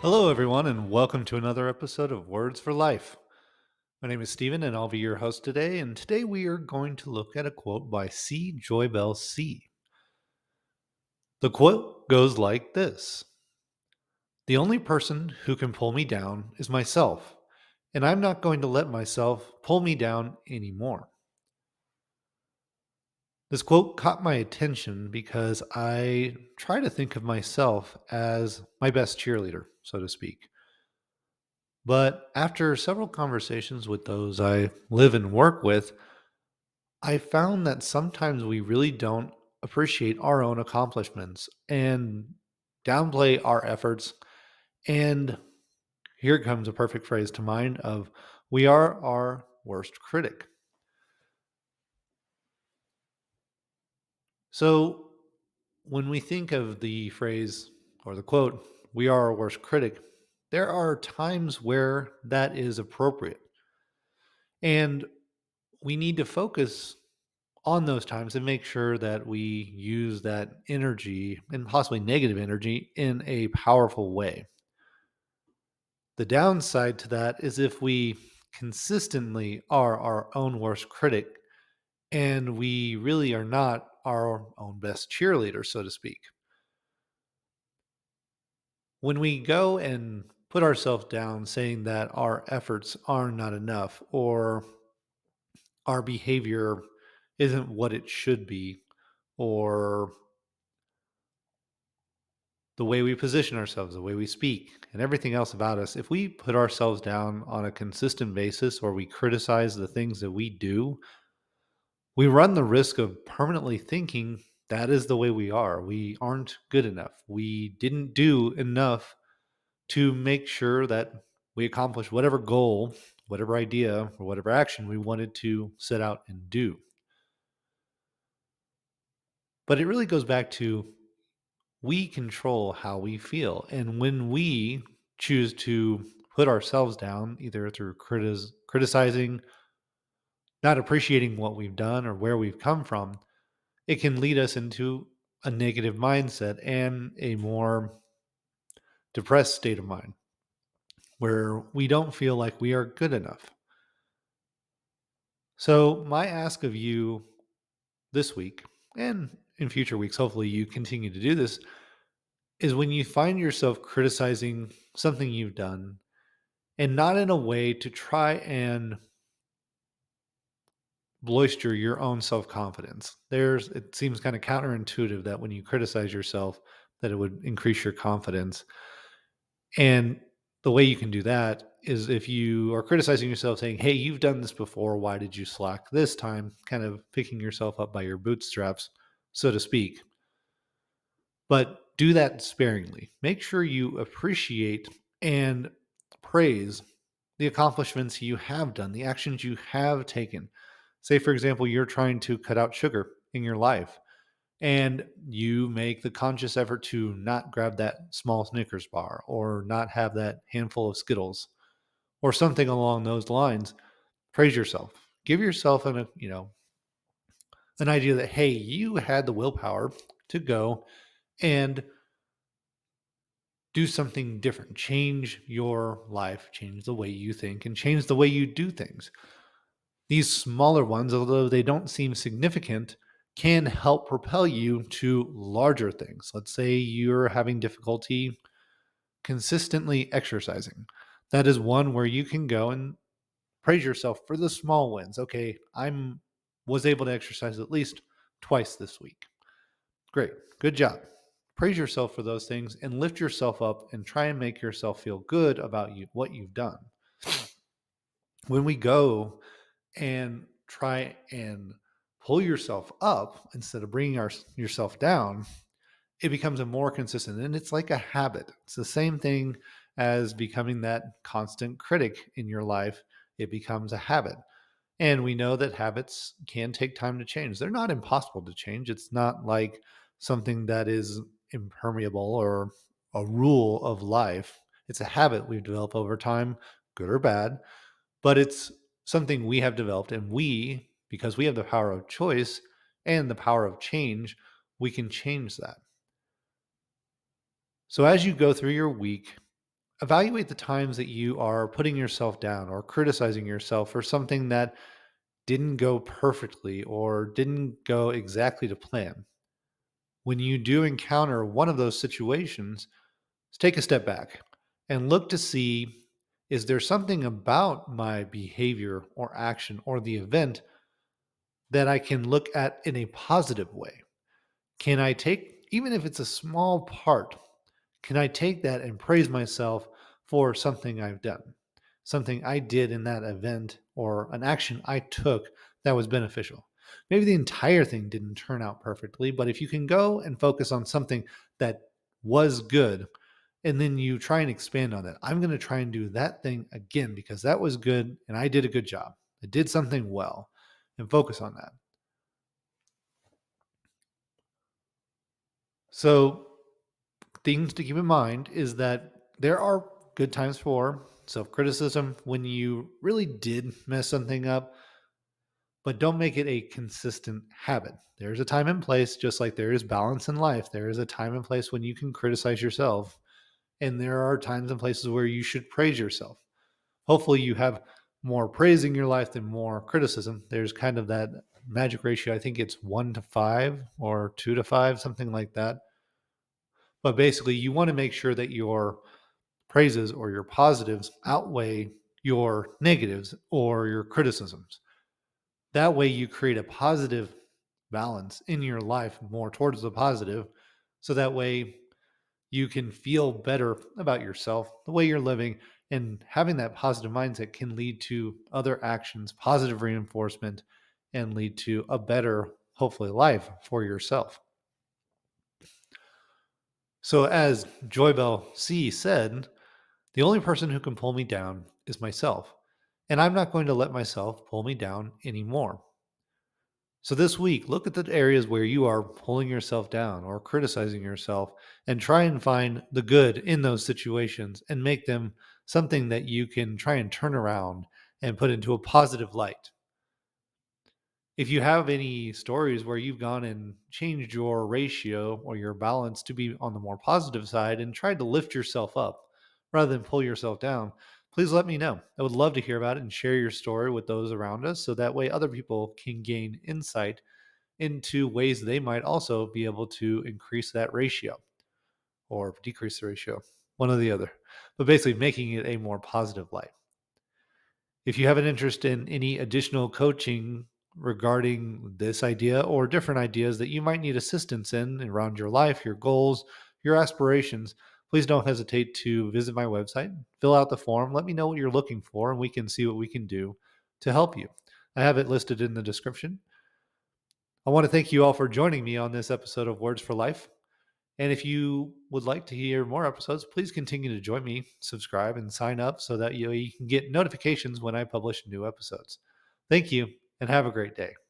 Hello, everyone, and welcome to another episode of Words for Life. My name is Stephen, and I'll be your host today. And today we are going to look at a quote by C. Joybell C. The quote goes like this: "The only person who can pull me down is myself, and I'm not going to let myself pull me down anymore." This quote caught my attention because I try to think of myself as my best cheerleader, so to speak. But after several conversations with those I live and work with, I found that sometimes we really don't appreciate our own accomplishments and downplay our efforts. And here comes a perfect phrase to mind of we are our worst critic. So when we think of the phrase or the quote, we are our worst critic, there are times where that is appropriate. And we need to focus on those times and make sure that we use that energy and possibly negative energy in a powerful way. The downside to that is if we consistently are our own worst critic and we really are not our own best cheerleader, so to speak. When we go and put ourselves down saying that our efforts are not enough or our behavior isn't what it should be, or the way we position ourselves, the way we speak, and everything else about us, if we put ourselves down on a consistent basis or we criticize the things that we do, we run the risk of permanently thinking that is the way we are. We aren't good enough. We didn't do enough to make sure that we accomplish whatever goal, whatever idea, or whatever action we wanted to set out and do. But it really goes back to we control how we feel. And when we choose to put ourselves down, either through criticizing, not appreciating what we've done or where we've come from, it can lead us into a negative mindset and a more depressed state of mind where we don't feel like we are good enough. So, my ask of you this week and in future weeks, hopefully you continue to do this, is when you find yourself criticizing something you've done, and not in a way to try and bolster your own self-confidence. It seems kind of counterintuitive that when you criticize yourself that it would increase your confidence. And the way you can do that is if you are criticizing yourself saying, "Hey, you've done this before, why did you slack this time?" kind of picking yourself up by your bootstraps, so to speak. But do that sparingly. Make sure you appreciate and praise the accomplishments you have done, the actions you have taken. Say, for example, you're trying to cut out sugar in your life and you make the conscious effort to not grab that small Snickers bar or not have that handful of Skittles or something along those lines. Praise yourself. Give yourself an idea that, hey, you had the willpower to go and do something different, change your life, change the way you think, and change the way you do things. These smaller ones, although they don't seem significant, can help propel you to larger things. Let's say you're having difficulty consistently exercising. That is one where you can go and praise yourself for the small wins. Okay, I'm was able to exercise at least twice this week. Great. Good job. Praise yourself for those things and lift yourself up and try and make yourself feel good about what you've done. When we go and try and pull yourself up instead of bringing yourself down, it becomes a more consistent, and it's like a habit. It's the same thing as becoming that constant critic in your life. It becomes a habit. And we know that habits can take time to change. They're not impossible to change. It's not like something that is impermeable or a rule of life. It's a habit we've developed over time, good or bad, but it's something we have developed. And we, because we have the power of choice and the power of change, we can change that. So as you go through your week, Evaluate the times that you are putting yourself down or criticizing yourself for something that didn't go perfectly or didn't go exactly to plan. When you do encounter one of those situations, take a step back and look to see, is there something about my behavior or action or the event that I can look at in a positive way? Can I take, even if it's a small part, can I take that and praise myself for something I've done? Something I did in that event or an action I took that was beneficial. Maybe the entire thing didn't turn out perfectly, but if you can go and focus on something that was good and then you try and expand on that, I'm going to try and do that thing again because that was good and I did a good job. I did something well, and focus on that. So, things to keep in mind is that there are good times for self criticism when you really did mess something up, but don't make it a consistent habit. There's a time and place, just like there is balance in life. There is a time and place when you can criticize yourself, and there are times and places where you should praise yourself. Hopefully, you have more praise in your life than more criticism. There's kind of that magic ratio. I think it's 1 to 5 or 2 to 5, something like that. But basically, you want to make sure that your praises or your positives outweigh your negatives or your criticisms. That way, you create a positive balance in your life more towards the positive. So that way, you can feel better about yourself, the way you're living, and having that positive mindset can lead to other actions, positive reinforcement, and lead to a better, hopefully, life for yourself. So, as Joybell C said, the only person who can pull me down is myself, and I'm not going to let myself pull me down anymore. So, this week, look at the areas where you are pulling yourself down or criticizing yourself and try and find the good in those situations and make them something that you can try and turn around and put into a positive light. If you have any stories where you've gone and changed your ratio or your balance to be on the more positive side and tried to lift yourself up rather than pull yourself down, please let me know. I would love to hear about it and share your story with those around us so that way other people can gain insight into ways they might also be able to increase that ratio or decrease the ratio, one or the other, but basically making it a more positive light. If you have an interest in any additional coaching regarding this idea or different ideas that you might need assistance in around your life, your goals, your aspirations, please don't hesitate to visit my website, fill out the form, let me know what you're looking for, and we can see what we can do to help you. I have it listed in the description. I want to thank you all for joining me on this episode of Words for Life. And if you would like to hear more episodes, please continue to join me, subscribe, and sign up so that you can get notifications when I publish new episodes. Thank you, and have a great day.